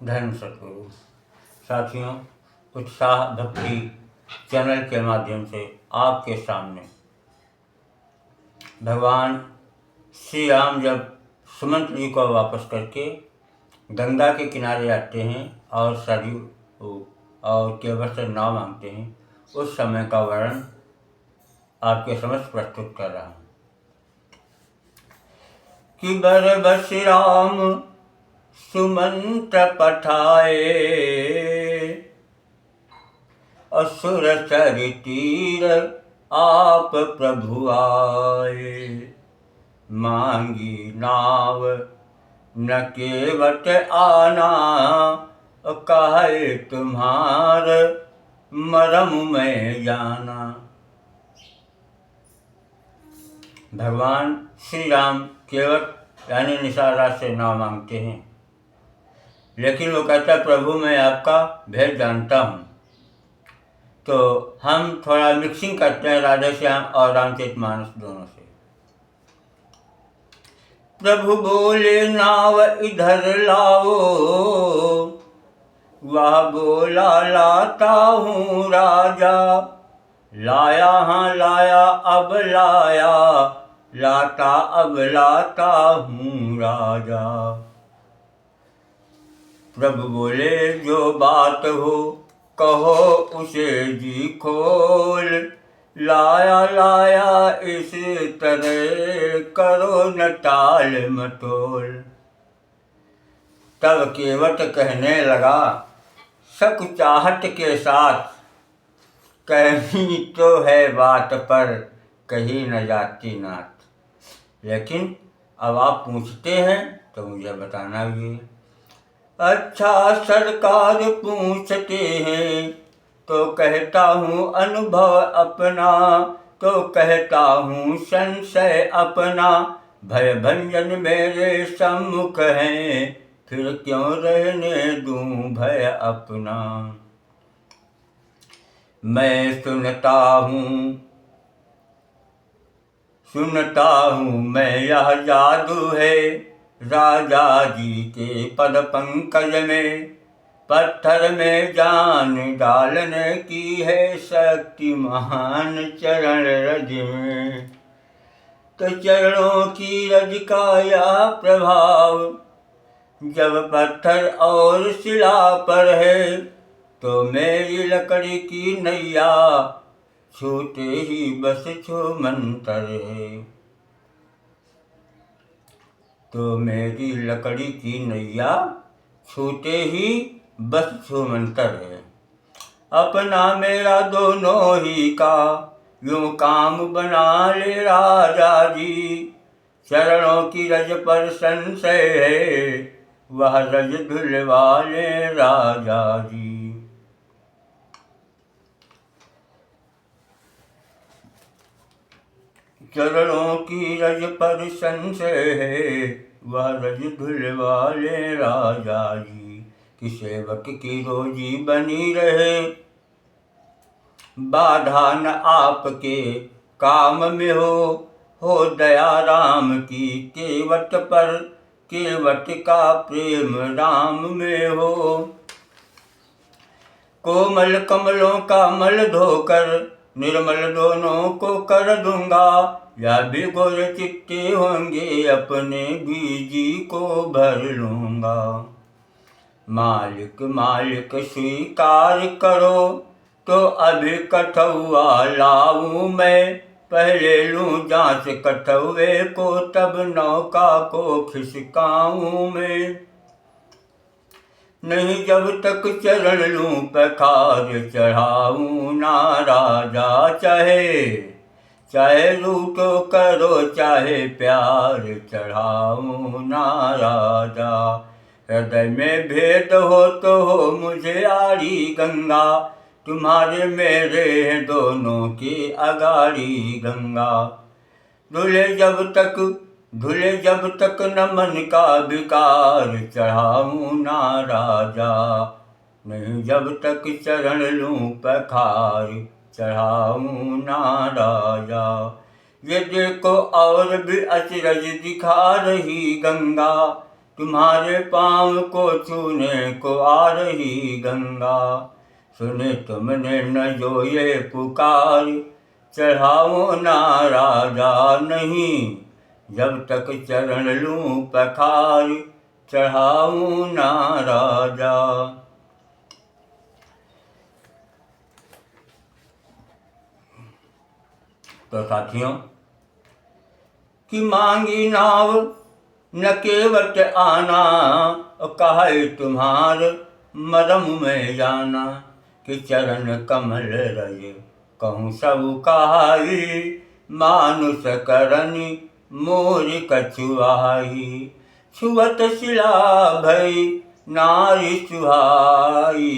धर्म सतगुरु साथियों, उत्साह भक्ति चैनल के माध्यम से आपके सामने भगवान श्री राम जब सुमंत जी को वापस करके गंगा के किनारे आते हैं और सरयू और केवल से नाव मांगते हैं, उस समय का वर्णन आपके समक्ष प्रस्तुत कर रहा हूँ कि बरबस राम सुमंत पठाए, असुर चरि तीर आप प्रभु आए। मांगी नाव न केवट आना, कहे तुम्हार मरम में जाना। भगवान श्री राम केवट यानी निशारा से नाव मांगते हैं, लेकिन वो कहता है प्रभु मैं आपका भेद जानता हूँ। तो हम थोड़ा मिक्सिंग करते हैं राधे श्याम और रामचरितमानस दोनों से। प्रभु बोले नाव इधर लाओ, वह बोला लाता हूँ राजा। लाया हाँ लाया अब लाया, लाता अब लाता हूँ राजा। प्रभु बोले जो बात हो कहो उसे जी खोल। लाया लाया इस तरह करो न टाल मटोल। तब केवट कहने लगा सकुचाहट के साथ, कहनी तो है बात पर कही न जाती नाथ। लेकिन अब आप पूछते हैं तो मुझे बताना भी है। अच्छा सरकार पूछते हैं तो कहता हूँ अनुभव अपना, तो कहता हूँ संशय अपना। भय भंजन मेरे सम्मुख हैं, फिर क्यों रहने दूँ भय अपना। मैं सुनता हूँ मैं यह जादू है, राजा जी के पद पंकज में। पत्थर में जान डालने की है शक्ति महान चरण रज में। तो चरणों की रज का यह प्रभाव जब पत्थर और शिला पर है, तो मेरी लकड़ी की नैया छूटे ही बस छूमंतर है। तो मेरी लकड़ी की नैया छूटे ही बस छूमंतर है। अपना मेरा दोनों ही का यूं काम बना ले राजा जी। चरणों की रज पर संशय है, वह रज धुलवा ले राजा जी। चरणों की रज पर संशय है, वह रज धुलवा ले राजा जी। कि सेवक की रोजी बनी रहे, बाधा न आपके काम में हो दया राम की केवट पर, केवट का प्रेम राम में हो। कोमल कमलों का मल धोकर निर्मल दोनों को कर दूंगा। या भी गोरे चिट्टे होंगे अपने बीजी को भर लूंगा। मालिक मालिक स्वीकार करो, तो अभी कठुआ लाऊं मैं। पहले लूं जांच कठुए को, तब नौका को खिसकाऊं मैं। नहीं जब तक चरण लूं पखार चढ़ाऊं ना राजा। चाहे रूठो करो चाहे प्यार चढ़ाऊं ना राजा। हृदय में भेद हो तो हो मुझे आड़ी गंगा, तुम्हारे मेरे हैं दोनों की अगाड़ी गंगा। धुले जब तक न मन का विकार चढ़ाऊं ना राजा। नहीं जब तक चरण लूं पखार चढ़ाऊं ना राजा। ये देखो और भी अचरज दिखा रही गंगा, तुम्हारे पाँव को छूने को आ रही गंगा। सुने तुमने न जो ये पुकार, चढ़ाओ ना राजा नहीं, जब तक चरण लूं पखार, चढ़ाऊं ना राजा। तो साथियों, कि मांगी नाव न केवट आना, कहे तुम्हार मरम में जाना। कि चरण कमल रज कहूँ सब कहाई, मानुष करनी मोर कछुआई। छुअत शिला भई नारी सुहाई,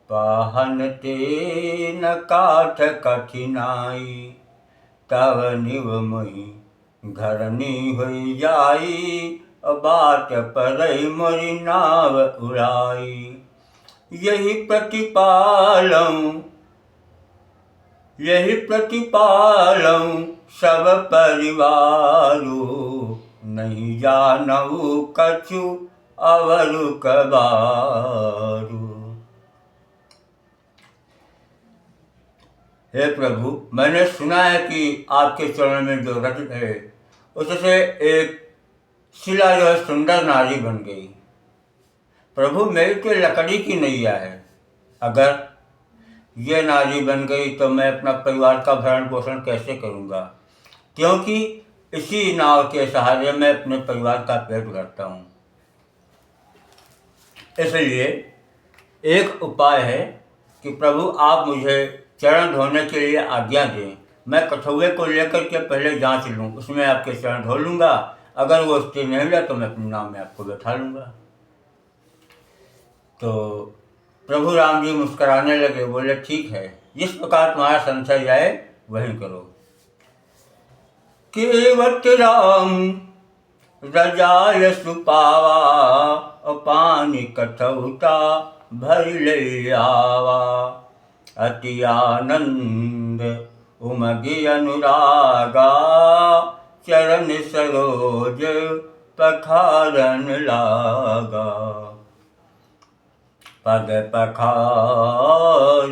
पाहन ते न काठ कठिनाई। तब निव मुहि घरनी हुई जाई, बाट परई मोरी नाव उड़ाई। यही प्रतिपालऊं सब परिवारू, नहीं जानऊ कछु अवरु कबारू। हे प्रभु, मैंने सुना है कि आपके चरण में जो रत है उससे एक शिला जो है सुंदर नारी बन गई। प्रभु, मेरी तो लकड़ी की नैया है, अगर ये नारी बन गई तो मैं अपना परिवार का भरण पोषण कैसे करूँगा, क्योंकि इसी नाव के सहारे मैं अपने परिवार का पेट भरता हूँ। इसलिए एक उपाय है कि प्रभु आप मुझे चरण धोने के लिए आज्ञा दें। मैं कठौए को लेकर के पहले जांच लूँ, उसमें आपके चरण धो लूँगा। अगर वो स्थिर नहीं मिला तो मैं अपने नाम में आपको बैठा लूँगा। तो प्रभु राम जी मुस्कुराने लगे, बोले ठीक है, जिस प्रकार तुम्हारा संशय जाए वही करो। केवट राम रजाय सुपावा, पानी कठौता भर ले आवा। अति आनंद उमगी अनुरागा, चरण सरोज पखारन लागा। पद पखार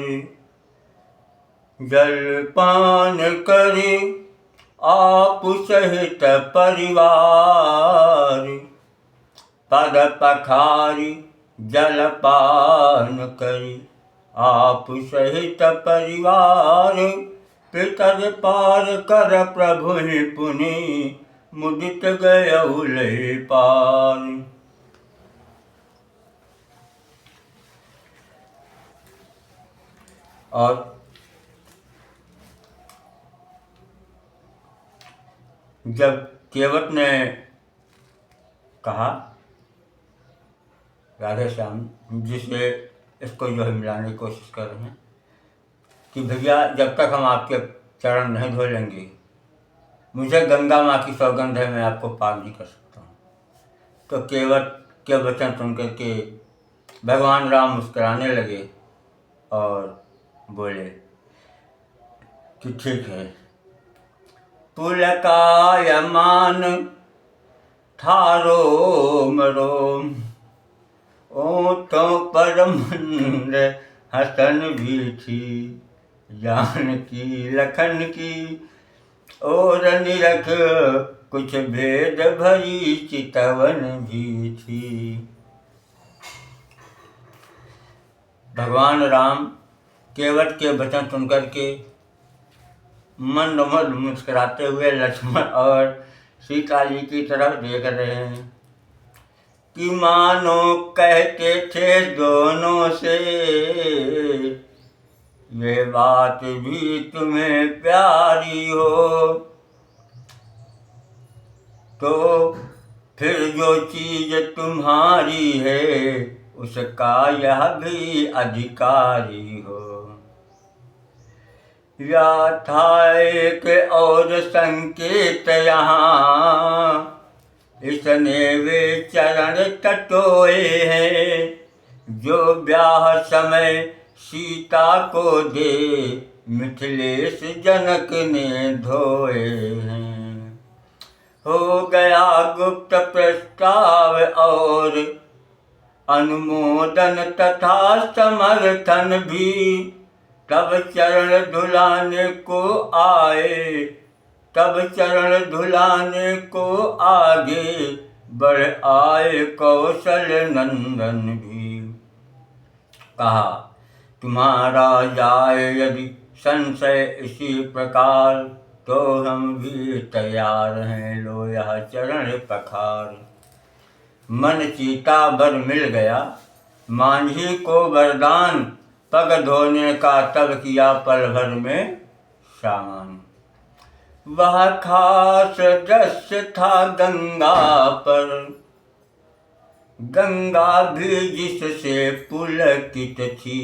जलपान करी, आप सहित परिवार। पद पखारी जलपान करी, आप सहित परिवार। पितर पार कर प्रभु पुनि, मुदित गयउ ले पार। और जब केवट ने कहा राधे श्याम जिसे इसको जो है मिलाने की कोशिश कर रहे हैं कि भैया जब तक हम आपके चरण नहीं धो लेंगे, मुझे गंगा माँ की सौगंध है, मैं आपको पार नहीं कर सकता हूँ। तो केवट के वचन सुन करके भगवान राम मुस्कुराने लगे और बोले कि ठीक है। पुलकायमान था रोम रोम, ओठों पर मंद हसन भी थी। जानकी लखन की और निरख, कुछ भेद भरी चितवन भी थी। भगवान राम केवट के वचन सुनकर के मंद मुस्कुराते हुए लक्ष्मण और सीता जी की तरफ देख रहे हैं कि मानो कहते थे दोनों से, ये बात भी तुम्हें प्यारी हो, तो फिर जो चीज तुम्हारी है उसका यह भी अधिकारी हो। या था एक और संकेत यहाँ, इसने वे चरण टटोए हैं, जो ब्याह समय सीता को दे मिथिलेश जनक ने धोए हैं। हो गया गुप्त प्रस्ताव और अनुमोदन तथा समर्थन भी। तब चरण धुलाने को आए, तब चरण धुलाने को आगे बढ़ आए कौशल नंदन भी। कहा तुम्हारा जाए यदि संशय इसी प्रकार, तो हम भी तैयार हैं, लो यह चरण पखार। मन चीता बर मिल गया, मांझी को वरदान, पग धोने का तब किया पल भर में सामान। वह खास दृश्य था गंगा पर, गंगा भी जिससे पुलकित थी।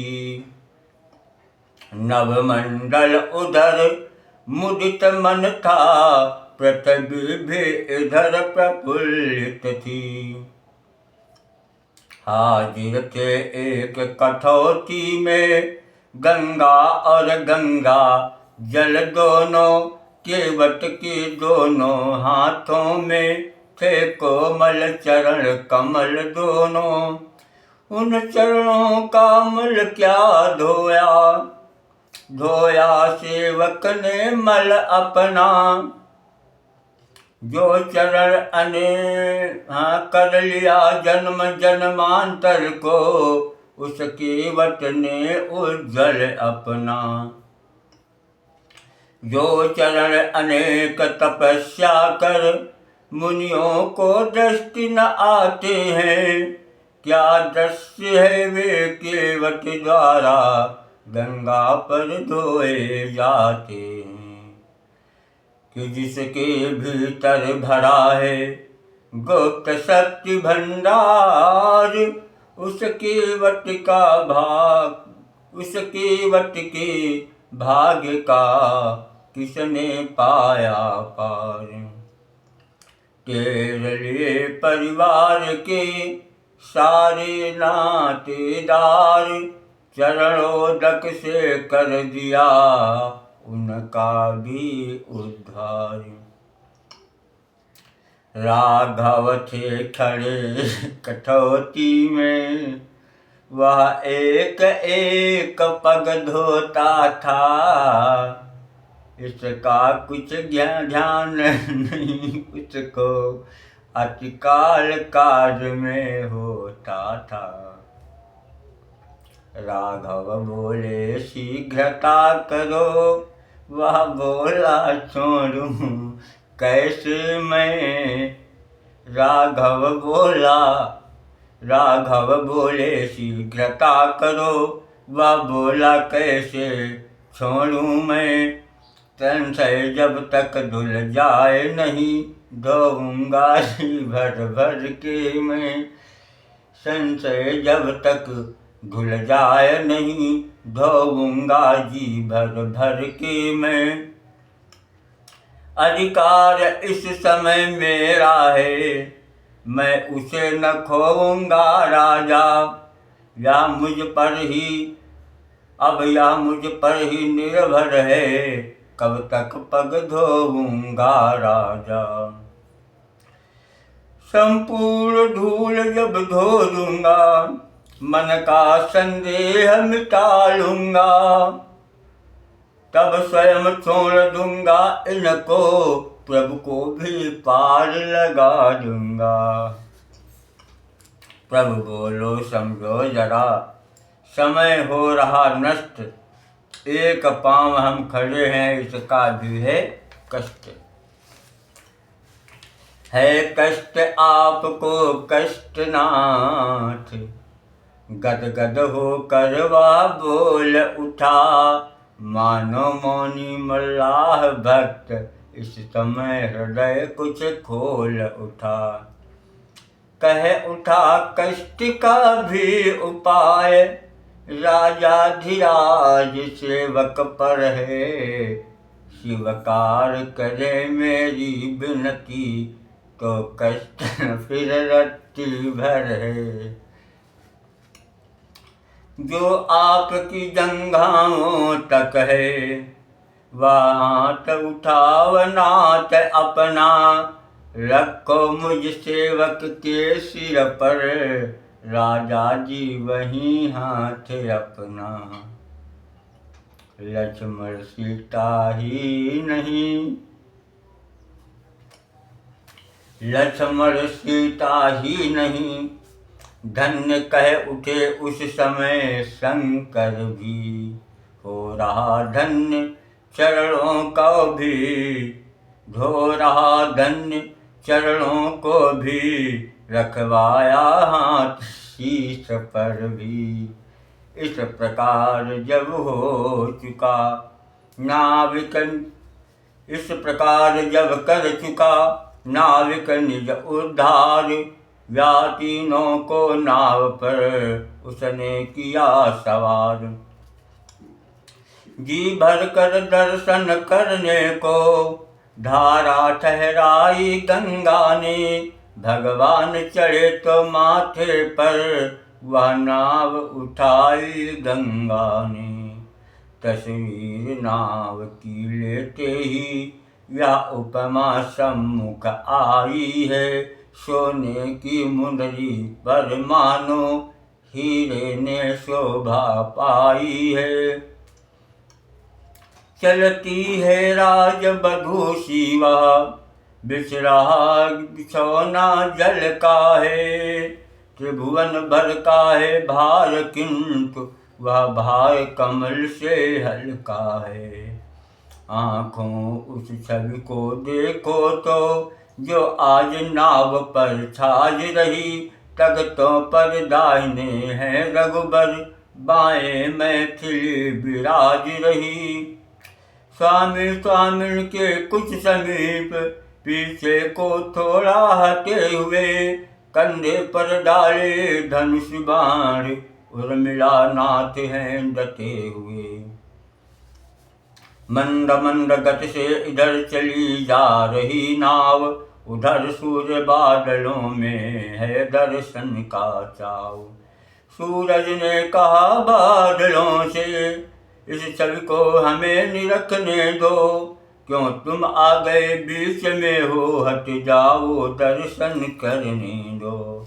नवमंडल उधर मुदित मन था, पृथ्वी भी इधर प्रफुल्लित थी। हाजिर थे एक कठौती में, गंगा और गंगा जल दोनों, केवट के दोनों हाथों में थे कोमल चरण कमल दोनों। उन चरणों का मल क्या धोया, धोया सेवक ने मल अपना। जो चरण कर लिया जन्म जन्मांतर को, उस केवट ने उज्जवल अपना। जो चरण अनेक तपस्या कर मुनियों को दृष्टि न आते हैं, क्या दृश्य है वे केवट द्वारा गंगा पर धोए जाते हैं। कि जिसके भीतर भरा है गुप्त शक्ति भंडार, उस केवट का भाग, उस केवट के भाग्य का किसने पाया पार। तेरे लिए परिवार के सारे नातेदार, चरणोदक से कर दिया उनका भी उद्धार। राघव थे खड़े कठौती में, वह एक एक पग धोता था। इसका कुछ ध्यान नहीं उसको, अतिकाल काज में होता था। राघव बोले शीघ्रता करो, वह बोला छोड़ूं कैसे मैं। राघव बोले शीघ्रता करो, वह बोला कैसे छोड़ूं मैं। संशय जब तक धुल जाए नहीं, धोऊंगा जी भर भर के मैं। संशय जब तक धुल जाए नहीं, धोऊंगा जी भर भर के मैं। अधिकार इस समय मेरा है, मैं उसे न खोऊंगा राजा। या मुझ पर ही अब या मुझ पर ही निर्भर है, कब तक पग धोऊंगा राजा। संपूर्ण धूल जब धो दूंगा, मन का संदेह मिटा लूंगा। तब स्वयं छोड़ दूंगा इनको, प्रभु को भी पार लगा दूंगा। प्रभु बोलो समझो जरा, समय हो रहा नष्ट। एक पांव हम खड़े हैं, इसका भी है कष्ट। है कष्ट आपको कष्टनाथ, गदगद होकर वह बोल उठा। मानो मौनी मल्लाह भक्त, इस समय हृदय कुछ खोल उठा। कह उठा कष्ट का भी उपाय, राजाधिराज सेवक पर है। शिवकार करे मेरी विनती, तो कष्ट फिर रत्ती भर है। जो आपकी जंघाओं तक है, वह हाथ उठाव नाथ अपना। रखो मुझ सेवक के सिर पर, राजा जी वहीं हाथ अपना। लक्ष्मण सीता ही नहीं, लक्ष्मण सीता ही नहीं, धन्य कह उठे उस समय शंकर भी। हो रहा धन्य चरणों का भी, धो रहा धन्य चरणों को भी, रखवाया हाथ शीश पर भी। इस प्रकार जब हो चुका नाविक, इस प्रकार जब कर चुका नाविक निज उद्धार, व्यातीनों को नाव पर उसने किया सवार। जी भर कर दर्शन करने को धारा ठहराई गंगा ने, भगवान चढ़े तो माथे पर वह नाव उठाई गंगा ने। तस्वीर नाव की लेते ही यह उपमा सम्मुख आई है, सोने की मुंदरी पर मानो हीरे ने शोभा पाई है। चलती है राज बधू शिवा, बिछ रहा बिछौना जल का है, त्रिभुवन भर का है भार किंतु वह भार कमल से हल्का है। आँखों उस छवि को देखो तो जो आज नाव पर छाज रही, तख्तों पर दाहिने हैं रघुबर, बाएं मैथिली विराज रही। स्वामी स्वामिन के कुछ समीप पीछे को थोड़ा हटे हुए, कंधे पर डाले धनुष बाण उर्मिला नाथ हैं डटे हुए। मंद मंद गति से इधर चली जा रही नाव, उधर सूर्य बादलों में है दर्शन का चाव। सूरज ने कहा बादलों से, इस छवि को हमें निरखने दो, क्यों तुम आ गए बीच में हो, हट जाओ दर्शन करने दो।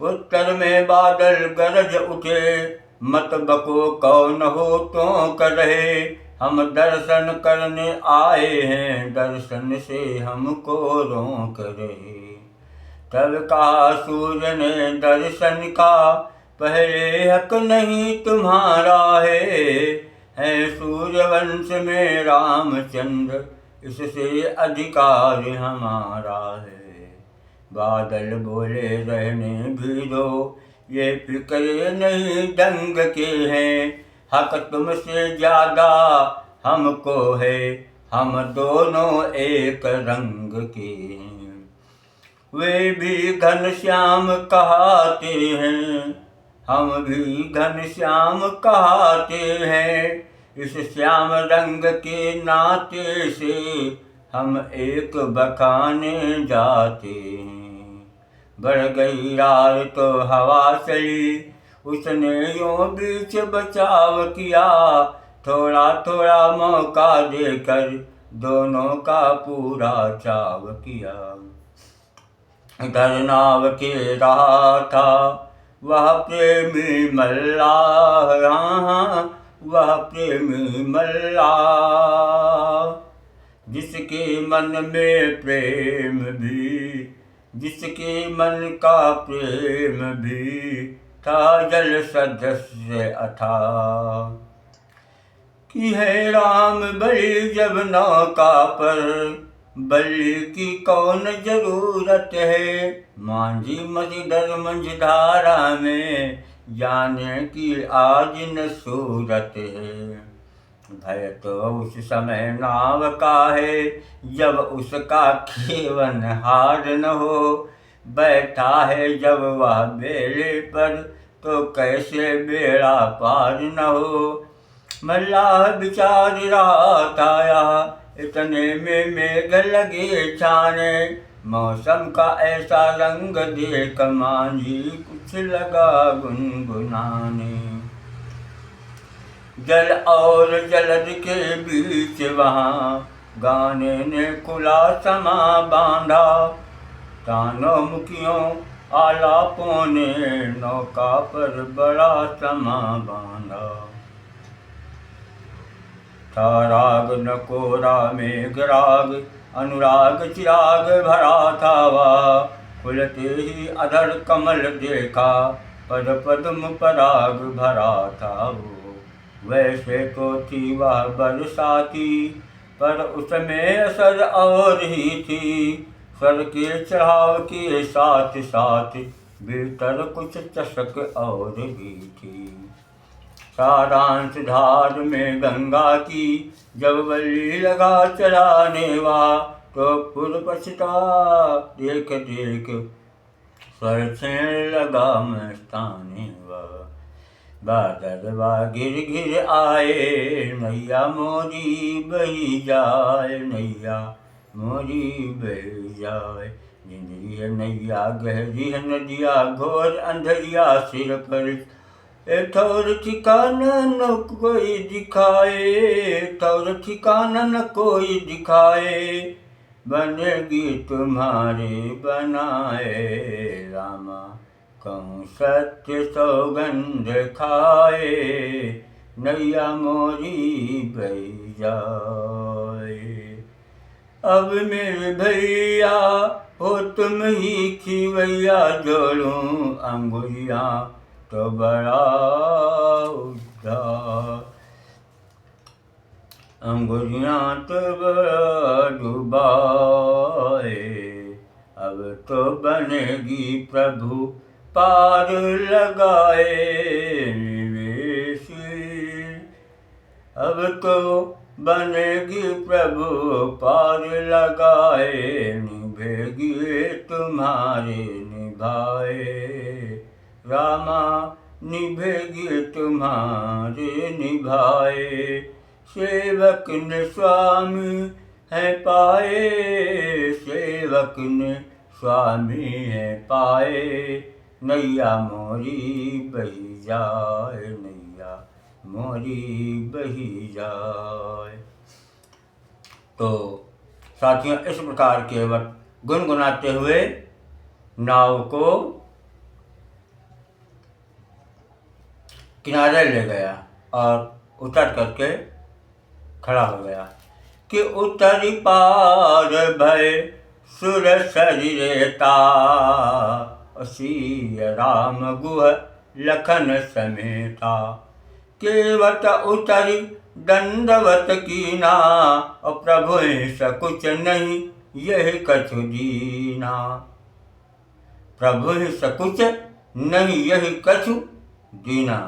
उत्तर में बादल गरज उठे, मत बको कौन हो तो कर रहे, हम दर्शन करने आए हैं, दर्शन से हमको रोक रहे। तब कहा सूर्य ने दर्शन का, पहले हक नहीं तुम्हारा है सूर्यवंश में रामचंद्र, इससे अधिकार हमारा है। बादल बोले रहने भी दो, ये फिक्रे नहीं दंग के हैं, हक तुमसे ज्यादा हमको है, हम दोनों एक रंग के हैं। वे भी घनश्याम कहाते हैं, हम भी घनश्याम कहाते हैं, इस श्याम रंग के नाते से हम एक बखाने जाते हैं। बढ़ गई रात तो हवा चली, उसने यूं बीच बचाव किया, थोड़ा थोड़ा मौका देकर दोनों का पूरा चाव किया। इधर नाव के रहा था वह प्रेमी मल्लाह, वह प्रेमी मल्लाह, जिसके मन में प्रेम भी, जिसके मन का प्रेम भी था जल सदस्य अथाह। कि है राम बलि जब नौका पर, बलि की कौन जरूरत है, मांझी मझधर मंझधारा में, जाने की आज न सूरत है। भय तो उस समय नाव का है, जब उसका खेवन हार न हो, बैठा है जब वह बेड़े पर, तो कैसे बेड़ा पार न हो। मल्लाह विचार रात आया, इतने में मेघ लगे छाने, मौसम का ऐसा रंग देख मांझी कुछ लगा गुनगुनाने। जल और जलद के बीच वहाँ गाने ने कुला समा बांधा, तानों मुखियों आलापों ने नौका पर बड़ा समा बांधा। था राग नकोरा मेघराग, अनुराग चिराग भरा था वह, खुलते ही अधर कमल देखा, पद पद्म पराग भरा था वो। वैसे तो थी वह बरसाती, पर उसमें असर और ही थी, सर के चढ़ाव के साथ साथ भीतर कुछ चसक और भी थी। सारांश धार में गंगा की जब बल्ली लगा चलाने वा, तो पुर पछता देख देख सरसे लगा मस्ताने वा। बादलवा गिर गिर आए, नैया मोरी बही जाए, नैया मोरी बही जाए। जिंदगी है नैया गहरी है नदिया, घोर अंधरिया सिर पर, ठौर ठिकाना न कोई दिखाए, ठौर ठिकाना न कोई दिखाए, बनेगी तुम्हारे बनाए रामा, कहूँ सत्य सौगंध खाए, नैया मोरी बही जाए। अब मेरे भैया हो तुम ही खिवैया, जोड़ूं अंगुलियाँ तो बड़ा उद्धार, अंगुलियाँ तो बड़ा डुबाए। अब तो बनेगी प्रभु पार लगाए निवेश, अब तो बनेगी प्रभु पार लगाए, निभेगी तुम्हारे निभाए रामा, निभेगी तुम्हारे निभाए। सेवक ने स्वामी है पाए, सेवक ने स्वामी है पाए, नैया मोरी बही जाए, नैया मोरी बही जाए। तो साथियों, इस प्रकार केवट गुनगुनाते हुए नाव को किनारे ले गया और उतर करके खड़ा हो गया कि उतरी पार भय सुर शरीरेता, सीय राम गुह लखन समेता। केवट उतरी दंडवत कीना, और प्रभु सकुच नहीं यह कछु दीना, प्रभु सकुच नहीं यह कछु दीना।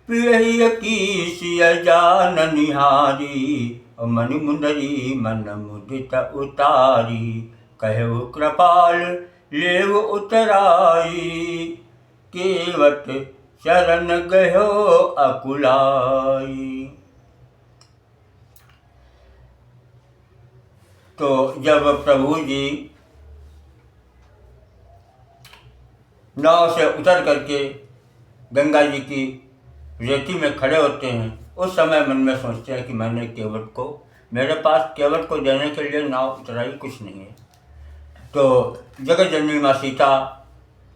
प्रिय की सिय जान निहारी, मणि मुंदरी मन मुदित उतारी, कहु कृपाल लेव उतराई, केवट शरण गयो अकुलाई। तो जब प्रभु जी नाव से उतर करके गंगा जी की रेती में खड़े होते हैं, उस समय मन में सोचते हैं कि मैंने केवट को, मेरे पास केवट को देने के लिए नाव उतराई कुछ नहीं है। तो जगत जननी माँ सीता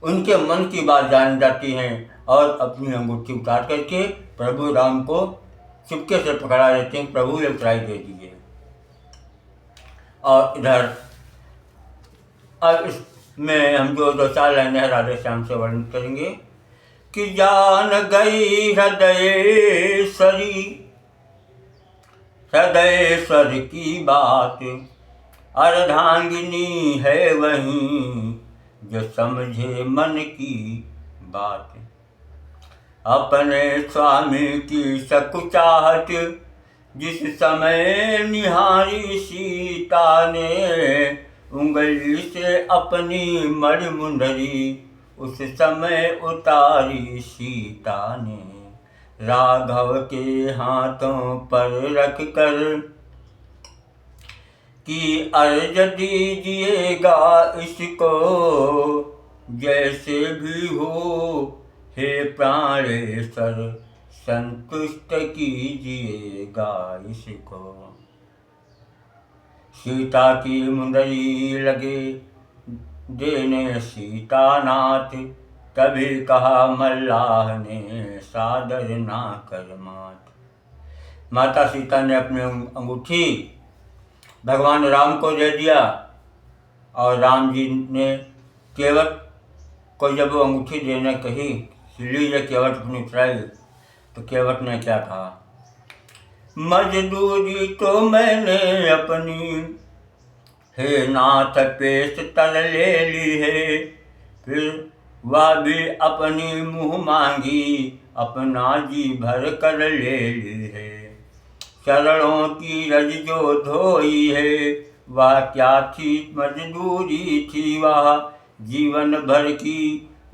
उनके मन की बात जान जाती हैं और अपनी अंगूठी उतार करके प्रभु राम को चुपके से पकड़ा देते हैं, प्रभु ये उतराई दे दीजिए। और इधर अब इसमें हम जो दो चार लाइनें राधे श्याम से वर्णन करेंगे कि जान गई हृदयेश्वरी, हृदयेश्वर की बात, अर्धांगिनी है वहीं जो समझे मन की बात। अपने स्वामी की सकुचाहट जिस समय निहारी सीता ने, उंगली से अपनी मणि मुंदरी उस समय उतारी सीता ने। राघव के हाथों पर रख कर कि अर्ज दीजिएगा इसको, जैसे भी हो हे प्राणेश्वर संतुष्ट कीजिएगा इसको। सीता की मुंदरी लगे देने सीतानाथ, तभी कहा मल्लाह ने सादर ना कर मात। माता सीता ने अपनी अंगूठी भगवान राम को दे दिया और राम जी ने केवट को जब वो अंगूठी देने कही, लीजिए केवट अपनी उतराई, तो केवट ने क्या कहा, मजदूरी तो मैंने अपनी हे नाथ पेश तर ले ली है, फिर वह भी अपनी मुँह मांगी अपना जी भर कर ले ली है। चरणों की रज जो धोई है, वह क्या थी मजदूरी थी, वह जीवन भर की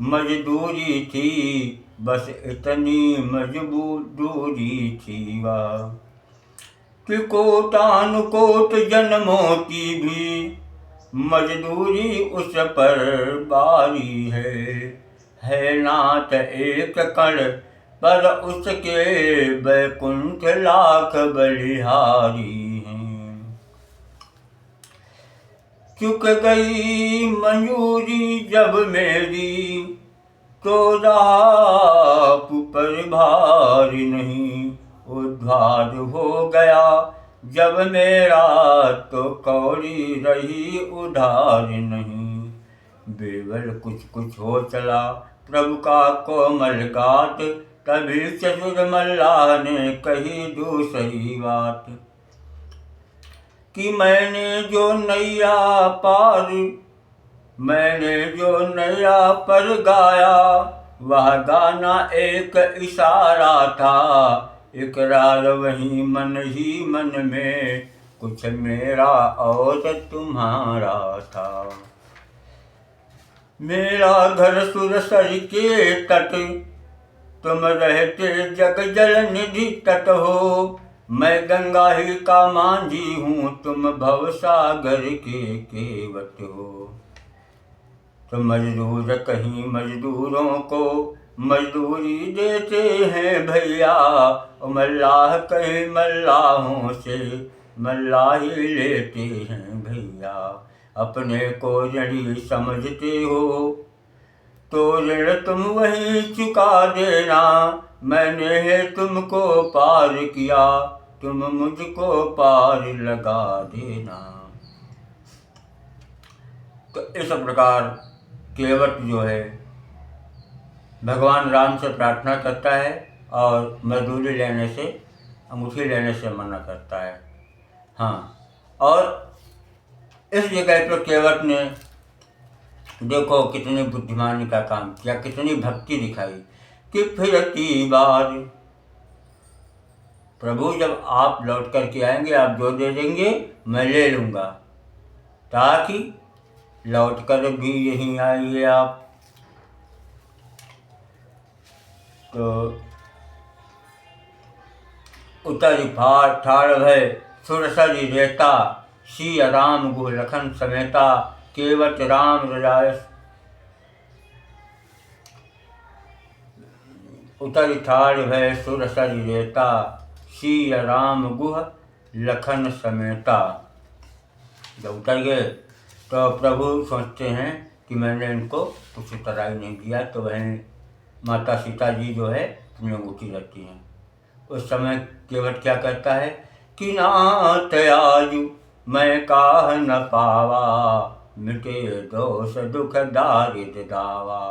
मजदूरी थी, बस इतनी मजबूरी थी वह कि कोटानुकोट जन्मों की भी मजदूरी उस पर बारी है नाथ एक कण पर उसके बैकुंठ लाख बलिहारी हैं। चुक गई मंजूरी जब मेरी, तो राप पर भारी नहीं, उद्धार हो गया जब मेरा, तो कौड़ी रही उधार नहीं। बेवल कुछ कुछ हो चला प्रभु का कोमल गात, तभी चतुर मल्लाह ने कही दूसरी बात, कि मैंने जो नैया पर गाया, वह गाना एक इशारा था, इकरार वही मन ही मन में, कुछ मेरा और तुम्हारा था। मेरा घर सुरसर के तट, तुम रहते जग जल निधि तट हो, मैं गंगा ही का मांझी हूँ, तुम भवसागर के केवट हो। तो मजदूर कहीं मजदूरों को मजदूरी देते हैं भैया, मल्लाह कहीं मल्लाहों से मल्लाही लेते हैं भैया। अपने को ऋणी समझते हो तो ऋण तुम वही चुका देना, मैंने है तुमको पार किया, तुम मुझको पार लगा देना। तो इस प्रकार केवट जो है भगवान राम से प्रार्थना करता है और मजदूरी लेने से, अंगूठी लेने से मना करता है। हाँ, और इस जगह पर केवट ने देखो कितनी बुद्धिमानी का काम किया, कितनी भक्ति दिखाई कि फिरती बार, प्रभु जब आप लौट कर के आएंगे, आप जो दे देंगे मैं ले लूँगा, ताकि लौट कर भी यहीं आइए आप। तो उतरी ठाड़ भय सुरसरी रेता, सिया राम गुह लखन समेता, केवट राम रजाय। उतरी ठाड़ भय सुरसरी रेता, सिया राम गुह लखन समेता। जब उतर गए तो प्रभु सोचते हैं कि मैंने इनको कुछ उतराई नहीं दिया, तो वह माता सीता जी जो है अपनी अंगूठी रखती हैं। उस समय केवट क्या कहता है कि नाथ आजू मैं काह न पावा, मिटे दोष दुख दारिद्र दावा,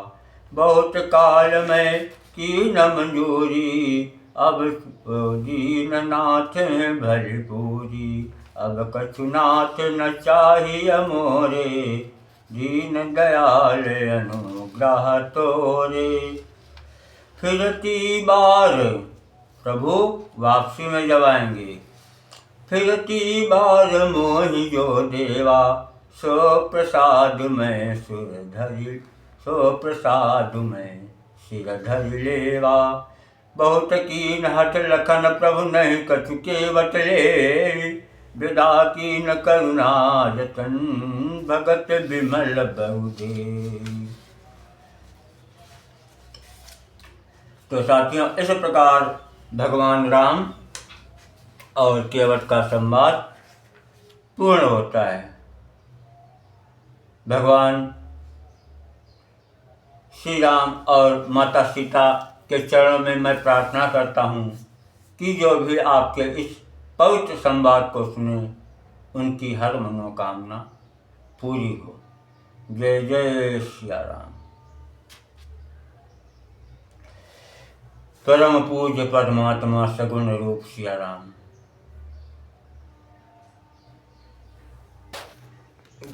बहुत काल में की न मंजूरी, अब दीन नाथ भरपूरी, अब कछु नाथ न चाहिए मोरे, दीन दयाल अनुग्रह तोरे। फिरती बार, प्रभु वापसी में जब आएंगे, फिरती बार मोहि जो देवा, सो प्रसाद में सुर धरि, सो प्रसाद में सिर धरि लेवा, बहुत कीन हठ लखन प्रभु नहीं कछु केवट ले, विदा कीन करुणा जतन भगत विमल बहुदे। तो साथियों, इस प्रकार भगवान राम और केवट का संवाद पूर्ण होता है। भगवान श्री राम और माता सीता के चरणों में मैं प्रार्थना करता हूँ कि जो भी आपके इस पवित्र संवाद को सुने उनकी हर मनोकामना पूरी हो। जय जय सिया राम। परम पूज्य परमात्मा सगुण रूप सिया राम।